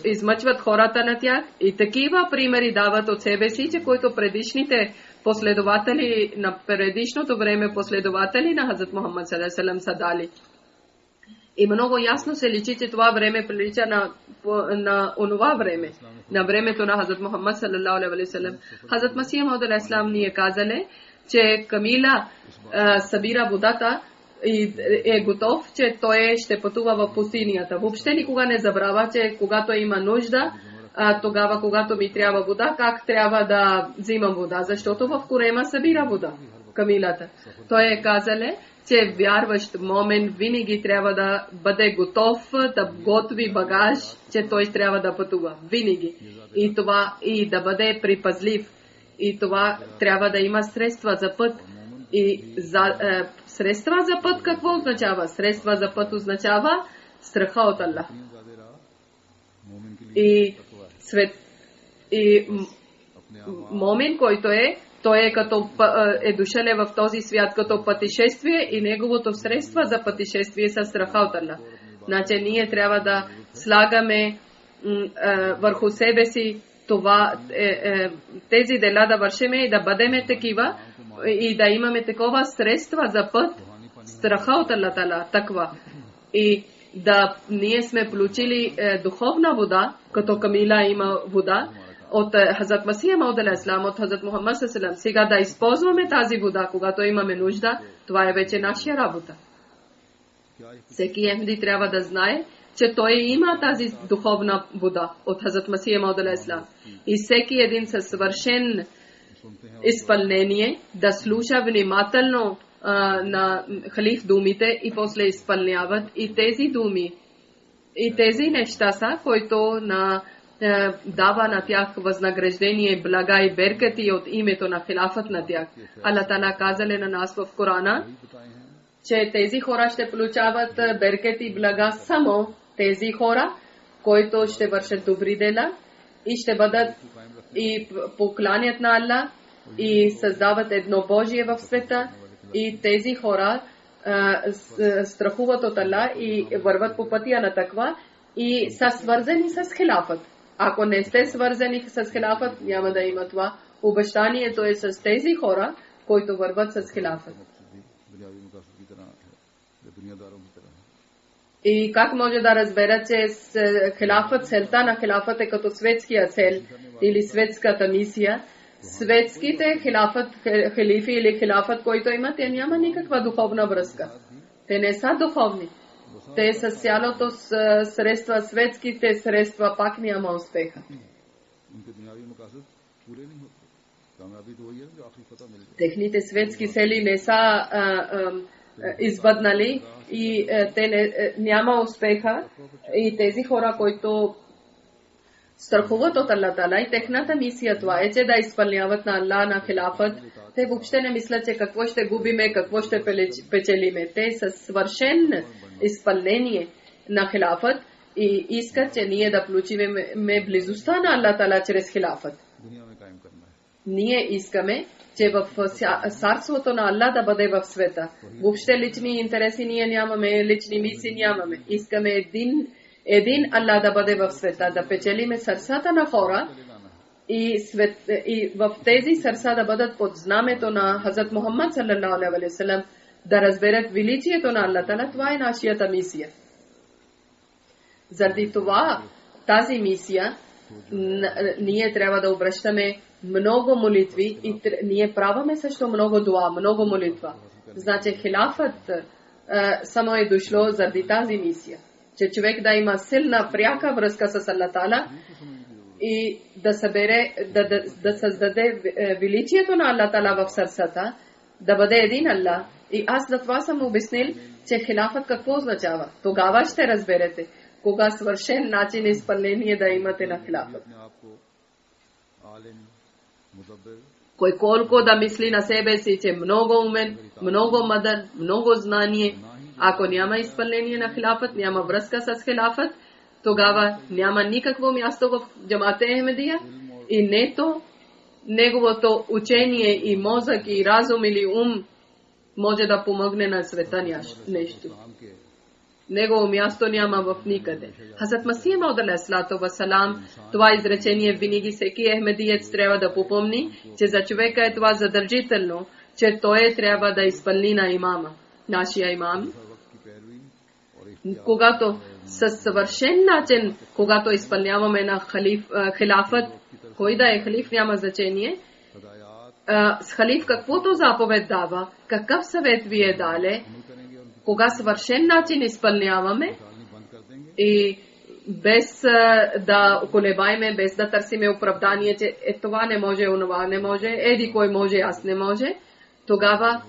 C: измъчват хората на тях и такива примери дават от себе си, че които предишните последователи на предишното време последователи на Хазрат Мухаммад саллаллаху алейхи ва саллям са дали. И много ясно се личи, че това време прилича на онова време, на времето на Хазрат Мухаммад саллаллаху алейхи ва саллям. Хазрат Масих Мауд алейхиссалам ни е казали, че Камила събира водата и е готов, че той ще пътува в пустинята. Въобще никога не забравя, че когато има нужда, тогава когато ми трябва вода, как трябва да взимам вода, защото в корема събира вода, Камилата. Той е казал, че вярващ момент винаги трябва да бъде готов, да готви багаж, че той трябва да пътува. Винаги. И това и да бъде припазлив. И това трябва да има средства за път. И средства за път какво означава? Средства за път означава страха от Аллах. И момин, който той е като е дошъл в този свят като пътешествие и неговото средство за пътешествие са страха от Аллах. Значи ние трябва да слагаме върху себе си това, тези дела да вършиме и да бъдеме такива и да имаме такова средства за път, страха от Аллах Тала, таква. И да ние сме получили духовна вода, като Камила има вода, от Хазрат Масих Мауд алейхиссалам, от Хазрат Мухаммад саллаллаху алейхи ва саллям. Сега да използваме тази вода, когато имаме нужда, това е вече наша работа. Всеки Ахмади трябва да знае, че той има тази духовна вода от Хазрат Масих Мауд алейхиссалам. И всеки един със свършен изпълнение да слуша внимателно на халиф думите и после изпълняват и тези думи. И тези неща са, които дава на тях възнаграждение, блага и беркати от името на хилафът на тях. Аллах Тала казали на нас в Корана, че тези хора ще получават беркати и блага само тези хора, които ще вършат добри дела и ще бъдат и покланят на Аллах и създават еднобожие в света. И тези хора страхуват от Аллах и върват по пътя на таква и са свързани с хилафът. Ако не сте свързани с хилафът, няма да има това. Обещанието е с тези хора, които върват с хилафът. И как може да разбера, че хилафът, целта на хилафът е като светския цел или светската мисия? Светските халифи или хилафът, който имат, те няма никаква духовна връзка. Те не са духовни. Те с цялото средства, светските средства пак няма успеха. Техните светски цели не са избъднали и те няма успеха. И тези хора, които страхуват от Аллах Тала и техната мисия това е, че да изпълняват на Аллах, на хилафът. Те въобще не мислят, че какво ще губиме, какво ще печелиме. Те са свършен изпълнение на хилафът и искат, че ние да получиме близостта на Аллах Тала чрез хилафът. Ние искаме, че в царството на Аллах да бъде в света. Въобще лични интереси ние нямаме, лични мисии нямаме. Искаме един Аллах да бъде в света, да печелиме сърцата на хора и в тези сърца да бъдат под знамето на Хазрат Мухаммад саллаллаху алейхи ва саллям, да разберат величието на Аллах Тала. Това е нашата мисия. Заради това, тази мисия, ние трябва да обръщаме много молитви и ние праваме също много дуа, много молитва. Значи хилафът само е дошло заради тази мисия, че човек да има силна пряка връзка с Аллах Тала и да създаде величието на Аллах Таала в сърцата, да бъде един Аллах. И аз за това съм обяснил, че хилафът какво означава. Тогава ще разберете кога свършен начин изпълнение да имате на хилафът. Кой колко да мисли на себе си, че много умен, много мъдър, много знание, ако няма изпълнение на хилафът, няма връзка с хилафът, тогава няма никакво място в джамата Ахмедия и нето неговото учение и мозък и разум или ум може да помогне на света нещо. Негово място няма в никъде. Хазрат Масих Мауд алейхиссалату вассалам, това изречение винаги всеки ахмедиец трябва да попомни, че за човека е това задължително, че той трябва да изпълни на имама, нашия имам. Когато със съвършен начин, когато изпълняваме на хилафът, кой да е халиф няма значение, с халиф каквото заповед дава, какъв съвет ви е дале, кога съвършен начин изпълняваме и без да колебаеме, без да търсиме оправдание, че това не може, онова не може, еди кой може, аз не може, тогава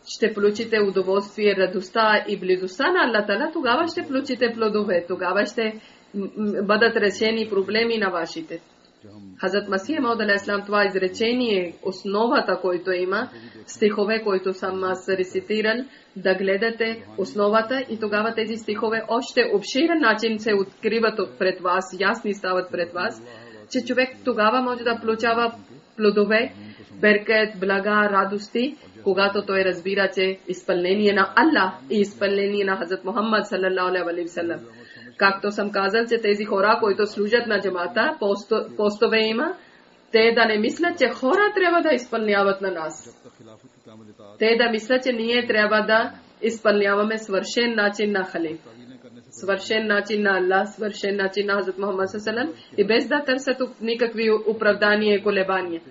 C: ще получите удоволствие, радостта и близостта на Аллах Таала, тогава ще получите плодове, тогава ще бъдат решени проблеми на вашите. Хазрат Масих Мауд алейхиссалам, това изречение, основата, който има, стихове, които съм аз рецитирал, да гледате основата и тогава тези стихове още обширен начин се откриват пред вас, ясни стават пред вас, че човек тогава може да получава плодове, беркет, блага, радости, когато той разбира, че изпълнение на Аллах и изпълнение на Хазрат Мухаммад саллаллаху алейхи ва саллям. Както съм казал, че тези хора, които служат на джамата, постове има, те да не мислят, че хора трябва да изпълняват на нас. Те да мислят, че ние трябва да изпълняваме свършен начин на халиф, свършен начин на Аллах, свършен начин на Хазрат Мухаммад саллаллаху алейхи ва саллям и без да търсят никакви оправдания и колебания.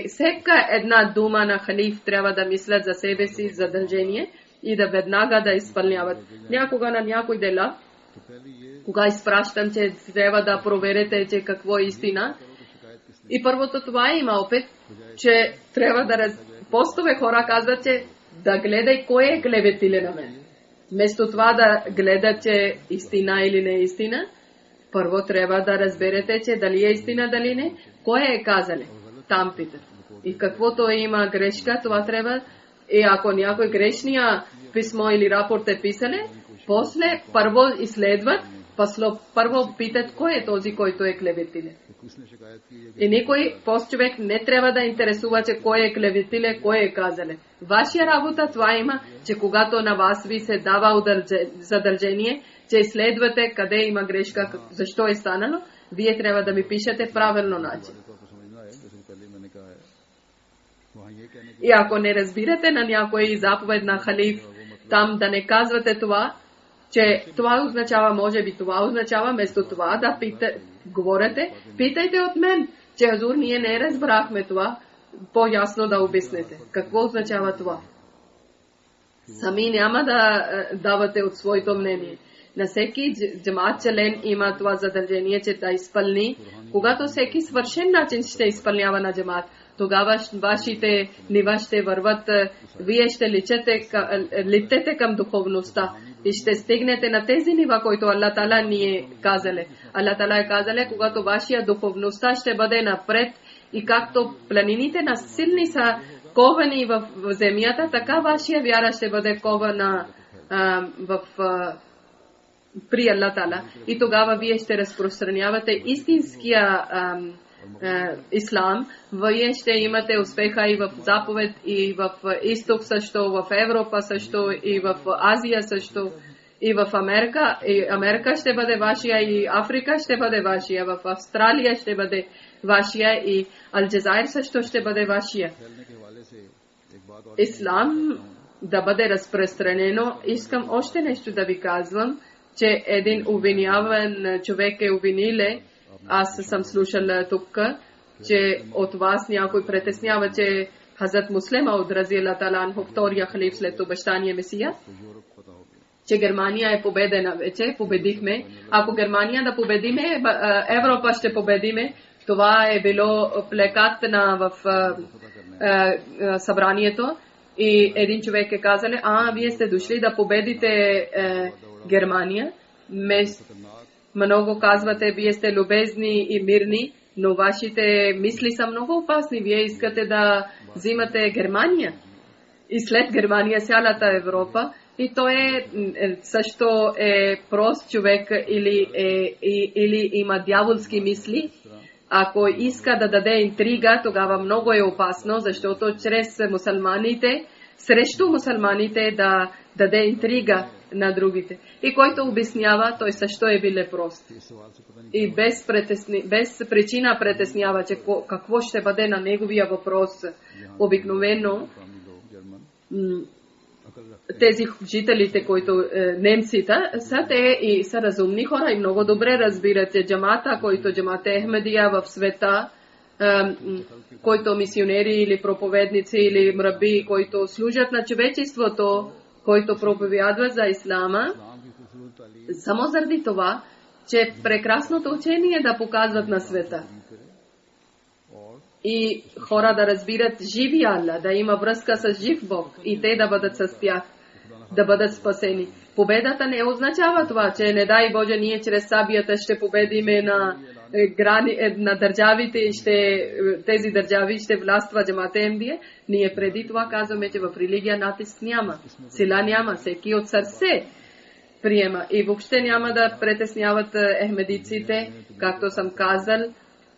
C: Всека една дума на халиф трябва да мислят за себе си, задължение и да веднага да изпълняват. Някога на някой дела, кога изпращам, че трябва да проверите, че какво е истина. И първото това има опит, че трябва да постове хора казват, че да гледай кой е клеветиле на мен. Вместо това да гледат, че истина или не е истина, първо трябва да разберете, че дали е истина, дали не, кой е казале. Там питат. И каквото има грешка, това трябва. И ако някой грешния писмо или рапорт е писале, после първо изследват, първо питат кой е този, който е клеветиле. И никой пост човек не трябва да интересува, че кой е клеветиле, кой е казале. Вашия работа това има, че когато на вас ви се дава задължение, че изследвате къде има грешка, защо е станало, вие трябва да ми пишете правилно начин. И ако не разбирате на някой заповед на халиф, там да не казвате това, че това означава, може би това означава, вместо това да говорите, питайте от мен, че Хазур ние не разбрахме това, по-ясно да обяснете. Какво означава това? Сами няма да давате от своето мнение. На всеки джамат член има това задължение, че да изпълни. Когато всеки свършен начин ще изпълнява на джамат, тогава вашите нива ще върват, вие ще летете към духовността и ще стигнете на тези нива, които Аллах Таала ни е казале. Аллах Таала е казале, когато вашия духовността ще бъде напред и както планините на силни са ковани в земята, така вашия вяра ще бъде кована при Аллах Таала. И тогава вие ще разпространявате истинския ислам, вие ще имате успеха и в заповед, и в изток също, в Европа също, и в Азия също, и в Америка. И Америка ще бъде вашия, и Африка ще бъде вашия, в Австралия ще бъде вашия, и Алджазайр също ще бъде вашия. Ислам да бъде разпространено. Искам още нещо да ви казвам, че един обвиняван човек е обвиниле. Аз съм слушала тук, че от вас някой притеснява, че Хазрат Муслим Мауд разияллаху таала анху втория халиф след обещания Месия. че Германия е победена вече, победихме. Ако Германия да победиме, Европа ще победиме. Това е било плекат в събранието. И един човек е казал, вие сте дошли да победите Германия. Много казвате, вие сте любезни и мирни, но вашите мисли са много опасни. Вие искате да взимате Германия. И след Германия цялата Европа. И той също е прост човек или има дяволски мисли. Ако иска да даде интрига, тогава много е опасно, защото чрез мусулманите, срещу мусулманите да даде интрига на другите. И който обяснява, той също е бил прост. И без причина притеснява, че какво ще бъде на неговия въпрос. Обикновено тези жителите, които немците са те и са разумни хора и много добре разбират, че джамата, който джамата Ахмедия в света, който мисионери или проповедници или мраби, които служат на човечеството, които проповядват за ислама, само заради това, че прекрасното учение да показват на света. И хора да разбират живи Алла, да има връзка с жив Бог и те да бъдат с тях, да бъдат спасени. Победата не означава това, че не дай Боже ние чрез сабията ще победиме на държавите и тези държави ще властва джамата Ахмедия. Ние преди това казваме, че в религия натиск няма, сила няма, всеки от сърце приема. И въобще няма да притесняват ахмедиците, както съм казал,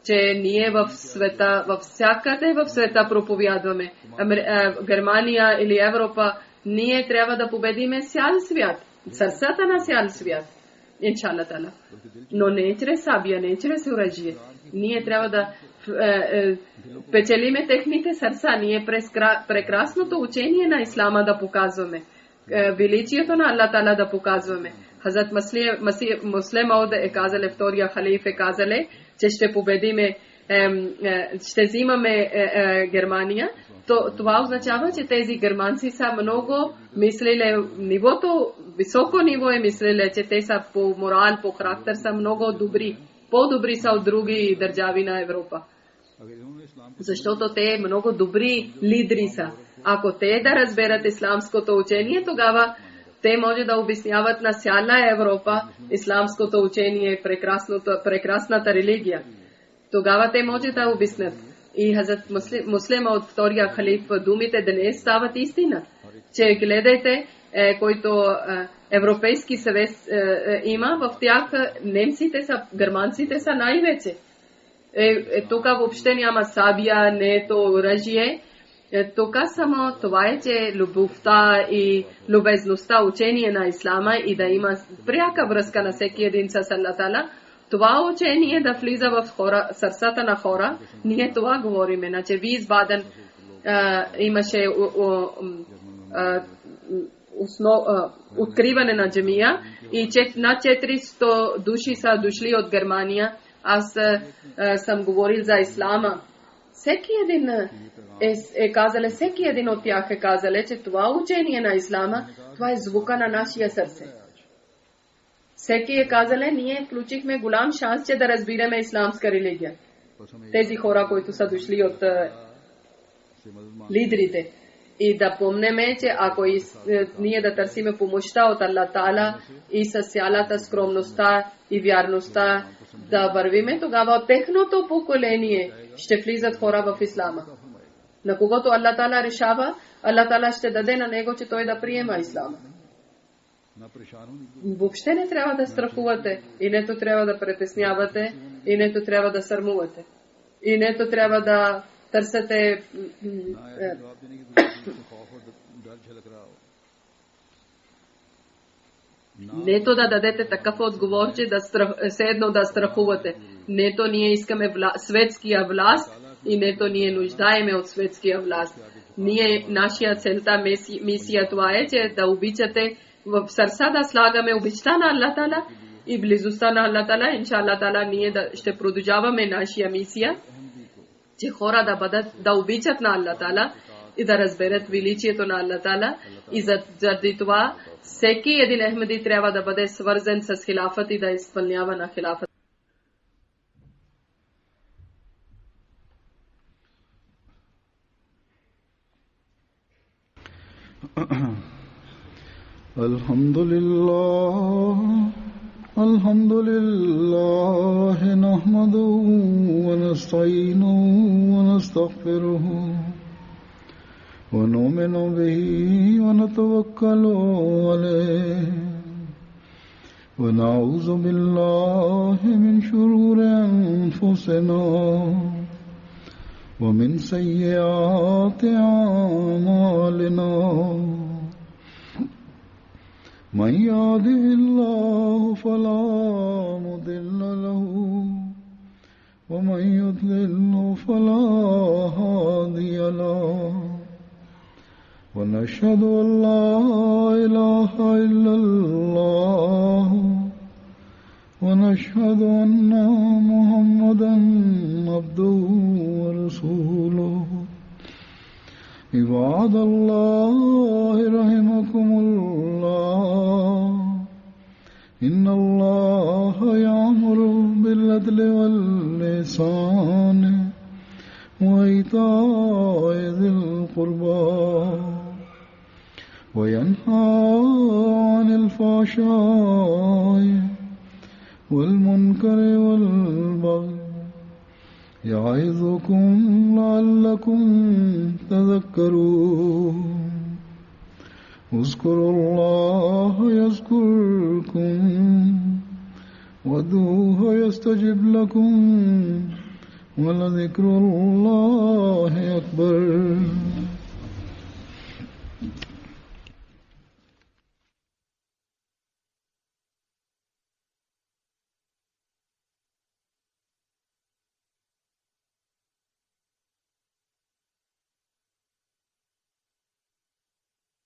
C: че ние в света, във всякъде в света проповядваме. Германия или Европа, ние трябва да победиме цял свят, сърцата на цял свят, иншалла тала. Но не чрез сабия, не чрез оръжие. Ние трябва да печелиме техните сърца, ние през прекрасното учение на ислама да показваме, величието на Аллах Тала да показваме. Хазрат Муслим Мауд е казал, втория халиф е казал, че ще победиме, ще взимаме Германия. Това означава, че тези германци са много мислили, високо ниво е мислили, че те са по морал, по характер са много добри. По-добри са от други държави на Европа. Защото те много добри лидери са. Ако те да разберат исламското учение, тогава те може да обясняват на цяла Европа исламското учение, прекрасната религия. Тогава те може да обяснят. И Хазрат Муслима от втория халиф, думите днес стават истина. Че гледайте, който Европейски съвет има, в тях немците са, германците са най-вече. Тук въобще няма сабия, не е то оръжие. Тук само това е, че любовта и любезността, учение на ислама и да има пряка връзка на всеки един с Аллах Тала. Това учение да влиза в сърцата на хора, ние това говорим. Иначе ви избаден имаше откриване на джамия и над 400 души са дошли от Германия. Аз съм говорил за ислама. Всеки един е казал, всеки един от тях е казал, че това учение на ислама, това е звука на нашия сърце. Всеки е казал, ние включихме голям шанс, че да разбираме исламска религия. Тези хора, които са дошли от лидерите. И да помнеме, че ако ние да търсиме помощта от Аллах Таала и с цялата скромността и вярността да вървиме, тогава от техното поколение ще влизат хора в ислама. На когото Аллах Таала решава, Аллах Таала ще даде на него, че той да приема ислама. Въобще не трябва да страхувате и нето трябва да притеснявате и нето трябва да сърмувате и нето трябва да търсите нето да дадете такъв отговор, че седно да страхувате. Нето ние искаме светския власт и нето ние нуждаеме от светския власт. Нашия целта, мисия това е, че да обичате в сърца да слагаме обичта на Аллах Таала и близостта на Аллах Таала. Иншаллах Таала ние ще продължаваме нашия мисия, че хора да обичат на Аллах Таала idha razberet viličieto na Allah Ta'ala i zarditva seki jedin Ahmedi treba da bude svrzen sa hilafat i da ispunjava na hilafat.
B: الحمد لله نحمده ونستعينه ونستغفره ونؤمن به ونتوكل عليه ونعوذ بالله من شرور أنفسنا ومن سيئات أعمالنا من يهده الله فلا مضل له ومن يضلل فلا هادي له ونشهد أن لا إله إلا الله ونشهد أن محمدا عبده ورسوله عباد الله رحمكم الله إن الله يأمر بالعدل والإحسان وإيتاء ذي القربى وينهى عن الفحشاء والمنكر والبغي يعظكم لعلكم تذكرون اذكروا الله يذكركم وادعوه يستجب لكم ولذكر الله أكبر